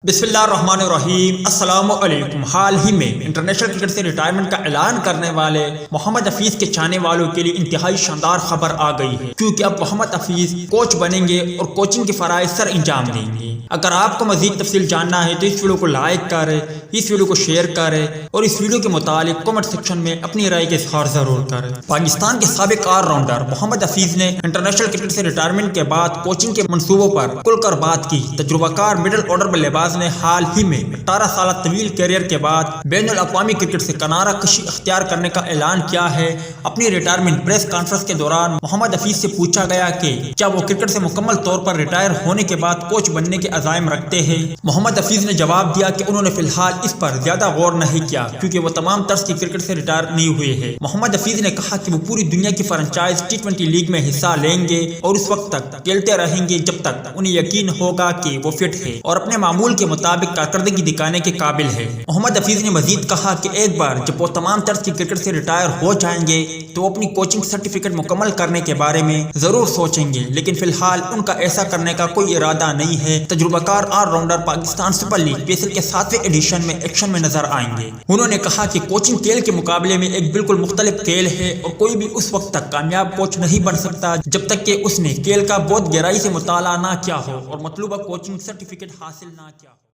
बिस्मिल्लाहिर्रहमानिर्रहीम। अस्सलामु अलैकुम। हाल ही में इंटरनेशनल क्रिकेट से रिटायरमेंट का ऐलान करने वाले मोहम्मद हफीज के चाहने वालों के लिए इंतहाई शानदार खबर आ गई है, क्योंकि अब मोहम्मद हफीज कोच बनेंगे और कोचिंग के फराइज सर अंजाम देंगे। अगर आपको मजीद तफसील जानना है तो इस वीडियो को लाइक करें, इस वीडियो को शेयर करें और इस वीडियो के मुतालिक कमेंट सेक्शन में अपनी राय के इज़हार जरूर करें। पाकिस्तान के साबिक ऑलराउंडर मोहम्मद हफीज ने इंटरनेशनल क्रिकेट से रिटायरमेंट के बाद कोचिंग के मंसूबों पर खुलकर बात की। तजुर्बाकार मिडिल ऑर्डर बल्लेबाज ने हाल ही में 18 साल तवील कैरियर के बाद बैनुल अक़वामी क्रिकेट से किनारा कशी अख्तियार करने का ऐलान किया है। अपनी रिटायरमेंट प्रेस कॉन्फ्रेंस के दौरान मोहम्मद हफीज से पूछा गया कि क्या वो क्रिकेट से मुकम्मल तौर पर रिटायर होने के बाद कोच बनने के अज़ाइम रखते हैं। मोहम्मद हफीज ने जवाब दिया कि उन्होंने फिलहाल इस पर ज्यादा गौर नहीं किया, क्योंकि वो तमाम तर्ज की क्रिकेट से रिटायर नहीं हुए हैं। मोहम्मद हफीज ने कहा कि वो पूरी दुनिया की फ्रेंचाइज T20 लीग में हिस्सा लेंगे और उस वक्त तक खेलते रहेंगे जब तक उन्हें यकीन होगा कि वो फिट है और अपने मामूल के मुताबिक कारकर्दगी दिखाने के काबिल है। मोहम्मद हफीज ने मजीद कहा कि एक बार जब वो तमाम तर्ज की क्रिकेट से रिटायर हो जाएंगे तो वो अपनी कोचिंग सर्टिफिकेट मुकम्मल करने के बारे में जरूर सोचेंगे, लेकिन फिलहाल उनका ऐसा करने का कोई इरादा नहीं है। तजुर्बाकार all rounder Pakistan super league PSL के 7वें एडिशन में एक्शन में नजर आएंगे। उन्होंने कहा कि कोचिंग खेल के मुकाबले में एक बिल्कुल मुख्तलिफ खेल है और कोई भी उस वक्त तक कामयाब कोच नहीं बन सकता जब तक कि उसने खेल का बहुत गहराई से मुताला ना किया हो और मतलूबा कोचिंग सर्टिफिकेट हासिल ना किया हो।